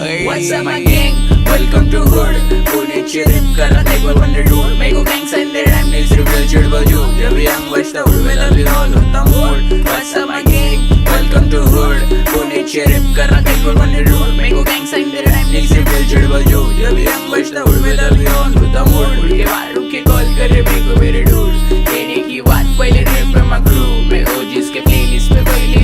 What's up my gang? Welcome to hood. पुण्याची rib करा take one wonder dude. मेको gang sign their rhyme nails reveal चिड़बल जो. जब young बचता उड़वेला भी all होता mood. What's up my gang? Welcome to hood. पुण्याची rib करा take one wonder dude. मेको gang sign their rhyme nails reveal चिड़बल जो. जब young बचता उड़वेला भी all होता mood. उड़ के बाहर उड़ के call करे मेको मेरे dude.